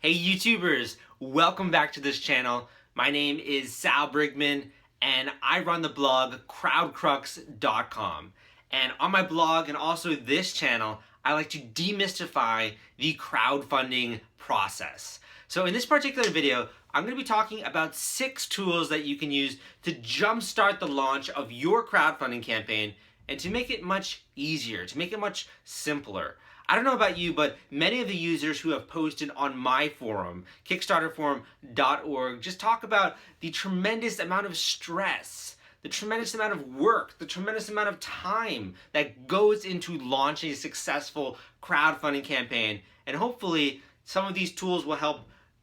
Hey YouTubers, welcome back to this channel. My name is Sal Brigman and I run the blog crowdcrux.com. And on my blog and also this channel, I like to demystify the crowdfunding process. So in this particular video, I'm going to be talking about 6 tools that you can use to jumpstart the launch of your crowdfunding campaign and to make it much easier, to make it much simpler. I don't know about you, but many of the users who have posted on my forum, kickstarterforum.org, just talk about the tremendous amount of stress, the tremendous amount of work, the tremendous amount of time that goes into launching a successful crowdfunding campaign. And hopefully some of these tools will help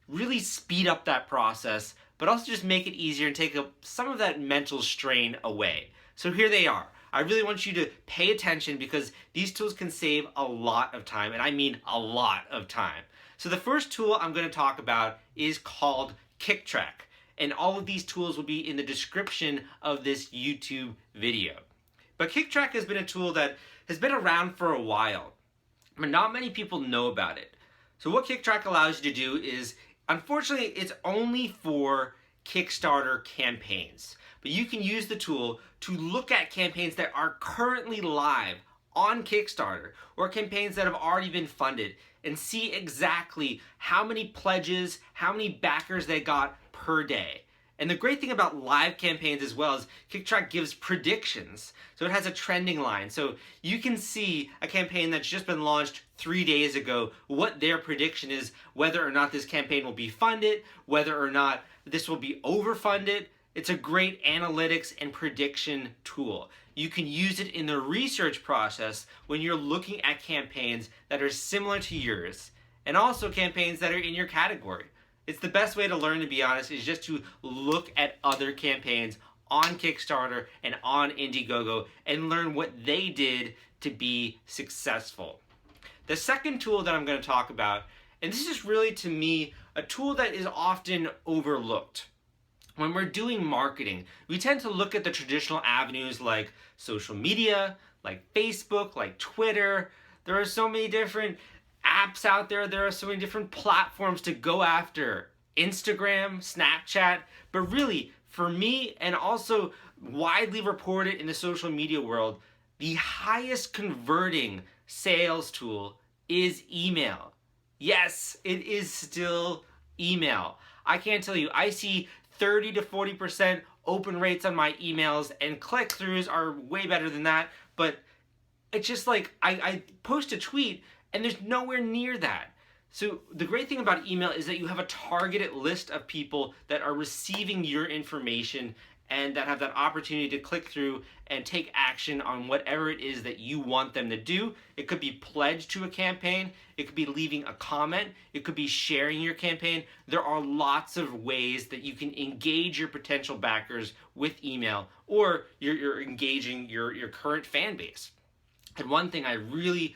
really speed up that process, but also just make it easier and take some of that mental strain away. So here they are. I really want you to pay attention because these tools can save a lot of time, and I mean a lot of time. So the first tool I'm going to talk about is called Kicktrack, and all of these tools will be in the description of this YouTube video. But Kicktrack has been a tool that has been around for a while, but not many people know about it. So what Kicktrack allows you to do is, unfortunately, it's only for Kickstarter campaigns. But you can use the tool to look at campaigns that are currently live on Kickstarter or campaigns that have already been funded and see exactly how many pledges, how many backers they got per day. And the great thing about live campaigns as well is Kicktrack gives predictions. So it has a trending line. So you can see a campaign that's just been launched 3 days ago, what their prediction is, whether or not this campaign will be funded, whether or not this will be overfunded. It's a great analytics and prediction tool. You can use it in the research process when you're looking at campaigns that are similar to yours and also campaigns that are in your category. It's the best way to learn, to be honest, is just to look at other campaigns on Kickstarter and on Indiegogo and learn what they did to be successful. The second tool that I'm going to talk about, and this is really to me a tool that is often overlooked. When we're doing marketing, we tend to look at the traditional avenues like social media, like Facebook, like Twitter. There are so many different apps out there. There are so many different platforms to go after. Instagram, Snapchat. But really, for me, and also widely reported in the social media world, the highest converting sales tool is email. Yes, it is still email. I can't tell you, I see 30 to 40% open rates on my emails, and click-throughs are way better than that, but it's just like I post a tweet and there's nowhere near that. So the great thing about email is that you have a targeted list of people that are receiving your information and that have that opportunity to click through and take action on whatever it is that you want them to do. It could be pledged to a campaign, it could be leaving a comment, it could be sharing your campaign. There are lots of ways that you can engage your potential backers with email, or you're engaging your current fan base. And one thing I really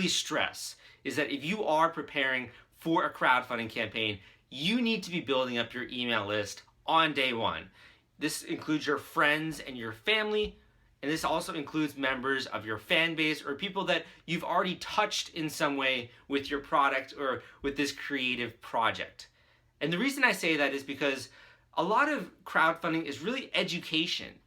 stress is that if you are preparing for a crowdfunding campaign, you need to be building up your email list on day one. This includes your friends and your family, and this also includes members of your fan base or people that you've already touched in some way with your product or with this creative project. And the reason I say that is because a lot of crowdfunding is really education.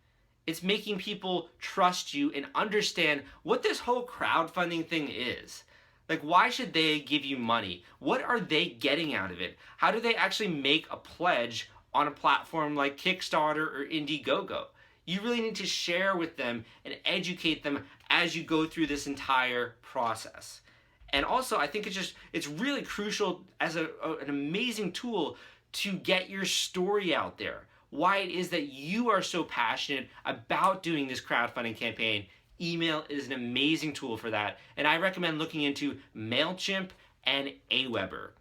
It's making people trust you and understand what this whole crowdfunding thing is. Like, why should they give you money? What are they getting out of it? How do they actually make a pledge on a platform like Kickstarter or Indiegogo? You really need to share with them and educate them as you go through this entire process. And also, I think it's really crucial as an amazing tool to get your story out there. Why it is that you are so passionate about doing this crowdfunding campaign. Email is an amazing tool for that, and I recommend looking into MailChimp and Aweber.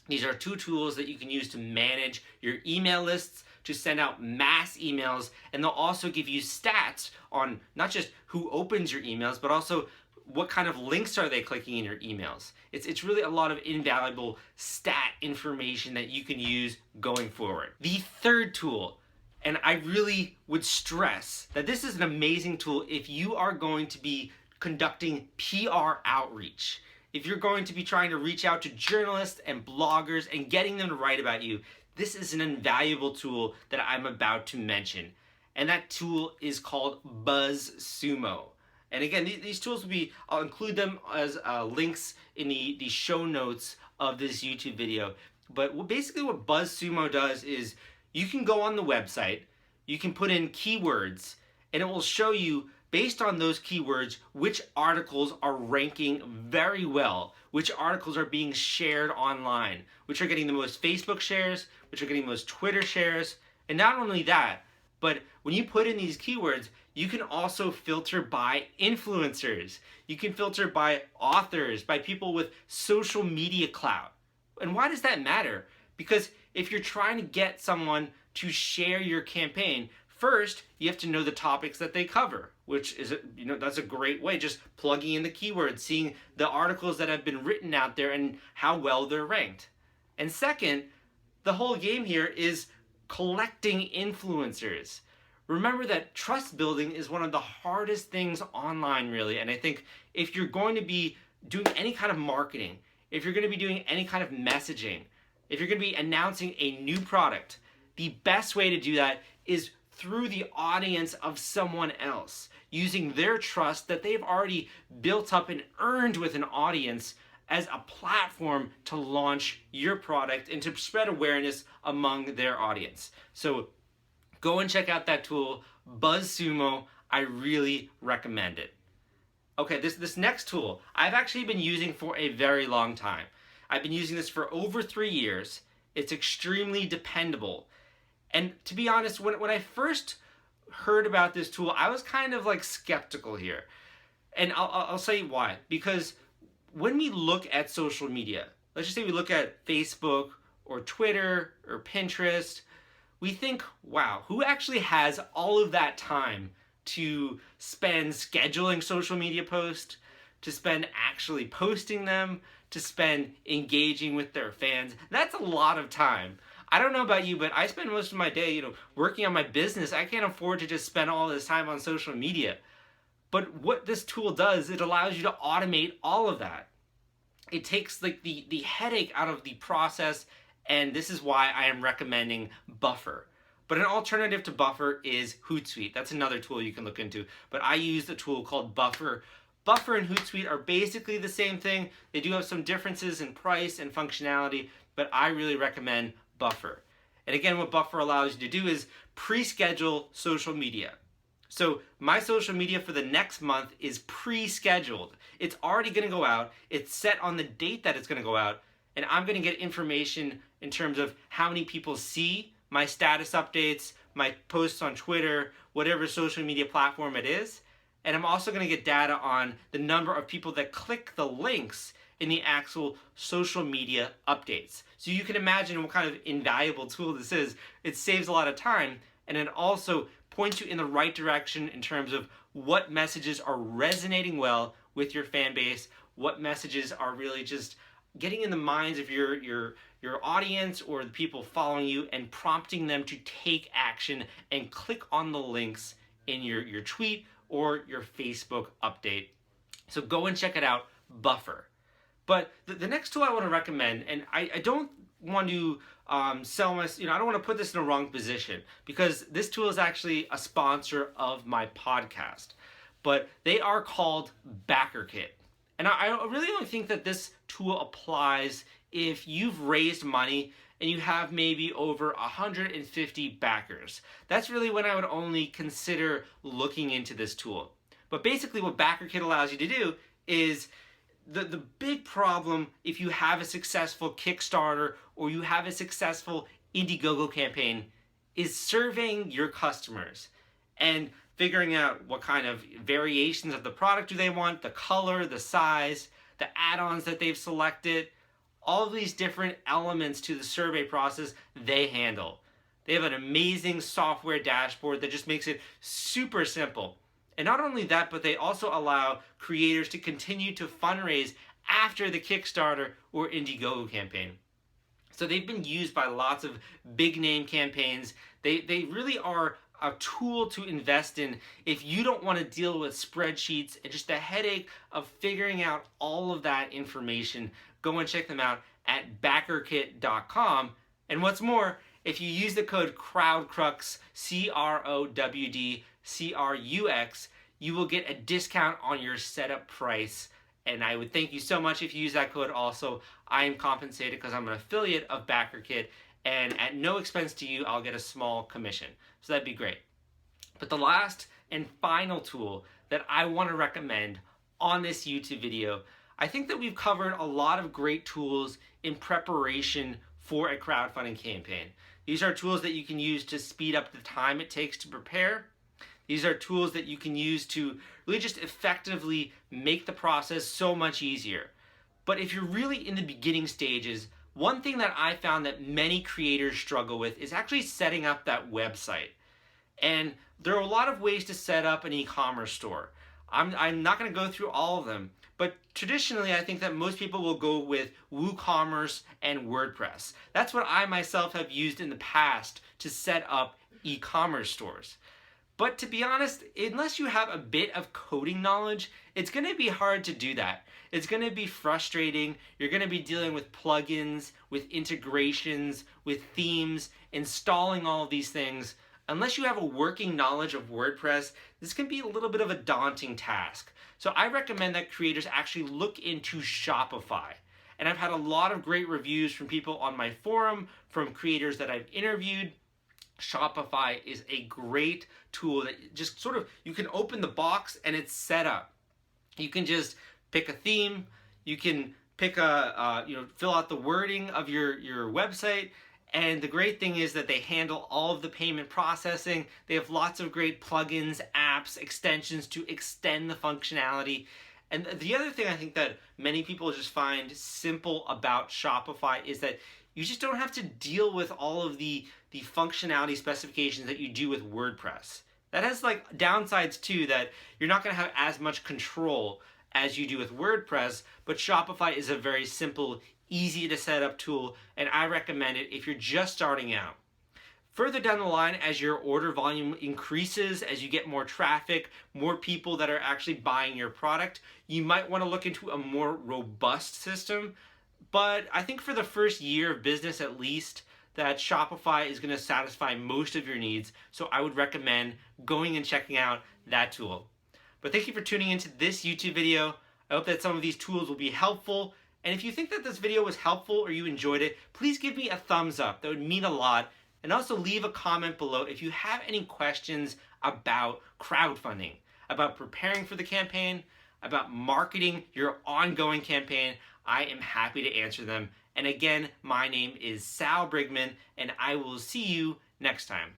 These are 2 tools that you can use to manage your email lists, to send out mass emails, and they'll also give you stats on not just who opens your emails, but also what kind of links are they clicking in your emails. It's really a lot of invaluable stat information that you can use going forward. The third tool, and I really would stress that this is an amazing tool if you are going to be conducting PR outreach. if you're going to be trying to reach out to journalists and bloggers and getting them to write about you, this is an invaluable tool that I'm about to mention. And that tool is called BuzzSumo. And again, these tools will be, I'll include them as links in the show notes of this YouTube video. But basically what BuzzSumo does is you can go on the website, you can put in keywords, and it will show you, based on those keywords, which articles are ranking very well, which articles are being shared online, which are getting the most Facebook shares, which are getting the most Twitter shares. And not only that, but when you put in these keywords, you can also filter by influencers. You can filter by authors, by people with social media clout. And why does that matter? Because if you're trying to get someone to share your campaign, first, you have to know the topics that they cover, which is, that's a great way, just plugging in the keywords, seeing the articles that have been written out there and how well they're ranked. And second, the whole game here is collecting influencers. Remember that trust building is one of the hardest things online, really. And I think if you're going to be doing any kind of marketing, if you're going to be doing any kind of messaging, if you're going to be announcing a new product, the best way to do that is through the audience of someone else, using their trust that they've already built up and earned with an audience as a platform to launch your product and to spread awareness among their audience. So go and check out that tool, BuzzSumo. I really recommend it. Okay, this next tool I've actually been using for a very long time. I've been using this for over 3 years. It's extremely dependable. And to be honest, when I first heard about this tool, I was kind of like skeptical here. And I'll say why. Because when we look at social media, let's just say we look at Facebook or Twitter or Pinterest, we think, wow, who actually has all of that time to spend scheduling social media posts, to spend actually posting them, to spend engaging with their fans? That's a lot of time. I don't know about you, but I spend most of my day, working on my business. I can't afford to just spend all this time on social media. But what this tool does, it allows you to automate all of that. It takes like the headache out of the process, and this is why I am recommending Buffer. But an alternative to Buffer is Hootsuite. That's another tool you can look into. But I use a tool called Buffer. Buffer and Hootsuite are basically the same thing. They do have some differences in price and functionality, but I really recommend Buffer. And again, what Buffer allows you to do is pre-schedule social media. So my social media for the next month is pre-scheduled. It's already going to go out. It's set on the date that it's going to go out. And I'm going to get information in terms of how many people see my status updates, my posts on Twitter, whatever social media platform it is. And I'm also going to get data on the number of people that click the links in the actual social media updates. So you can imagine what kind of invaluable tool this is. It saves a lot of time, and it also points you in the right direction in terms of what messages are resonating well with your fan base, what messages are really just getting in the minds of your audience or the people following you and prompting them to take action and click on the links in your tweet or your Facebook update. So go and check it out, Buffer. But the next tool I want to recommend, and I don't want to sell my, I don't want to put this in a wrong position, because this tool is actually a sponsor of my podcast. But they are called BackerKit. And I really only think that this tool applies if you've raised money and you have maybe over 150 backers. That's really when I would only consider looking into this tool. But basically what BackerKit allows you to do is the big problem if you have a successful Kickstarter or you have a successful Indiegogo campaign is surveying your customers and figuring out what kind of variations of the product do they want, the color, the size, the add-ons that they've selected, all of these different elements to the survey process they handle. They have an amazing software dashboard that just makes it super simple. And not only that, but they also allow creators to continue to fundraise after the Kickstarter or Indiegogo campaign. So they've been used by lots of big name campaigns. They really are a tool to invest in if you don't want to deal with spreadsheets and just the headache of figuring out all of that information. Go and check them out at BackerKit.com. And what's more, if you use the code CROWDCRUX, CROWDCRUX, you will get a discount on your setup price. And I would thank you so much if you use that code also. I am compensated because I'm an affiliate of BackerKit, and at no expense to you, I'll get a small commission. So that'd be great. But the last and final tool that I want to recommend on this YouTube video, I think that we've covered a lot of great tools in preparation for a crowdfunding campaign. These are tools that you can use to speed up the time it takes to prepare. These are tools that you can use to really just effectively make the process so much easier. But if you're really in the beginning stages, one thing that I found that many creators struggle with is actually setting up that website. And there are a lot of ways to set up an e-commerce store. I'm not going to go through all of them, but traditionally I think that most people will go with WooCommerce and WordPress. That's what I myself have used in the past to set up e-commerce stores. But to be honest, unless you have a bit of coding knowledge, it's going to be hard to do that. It's going to be frustrating. You're going to be dealing with plugins, with integrations, with themes, installing all of these things. Unless you have a working knowledge of WordPress, this can be a little bit of a daunting task. So I recommend that creators actually look into Shopify. And I've had a lot of great reviews from people on my forum, from creators that I've interviewed. Shopify is a great tool that just sort of, you can open the box and it's set up. You can just pick a theme, you can pick fill out the wording of your website. And the great thing is that they handle all of the payment processing. They have lots of great plugins, apps, extensions to extend the functionality. And the other thing I think that many people just find simple about Shopify is that you just don't have to deal with all of the functionality specifications that you do with WordPress. That has like downsides too, that you're not going to have as much control as you do with WordPress, but Shopify is a very simple, easy to set up tool, and I recommend it if you're just starting out. Further down the line, as your order volume increases, as you get more traffic, more people that are actually buying your product, you might want to look into a more robust system. But I think for the first year of business at least, that Shopify is going to satisfy most of your needs. So I would recommend going and checking out that tool. But thank you for tuning into this YouTube video. I hope that some of these tools will be helpful. And if you think that this video was helpful or you enjoyed it, please give me a thumbs up. That would mean a lot. And also leave a comment below if you have any questions about crowdfunding, about preparing for the campaign, about marketing your ongoing campaign. I am happy to answer them. And again, my name is Sal Brigman, and I will see you next time.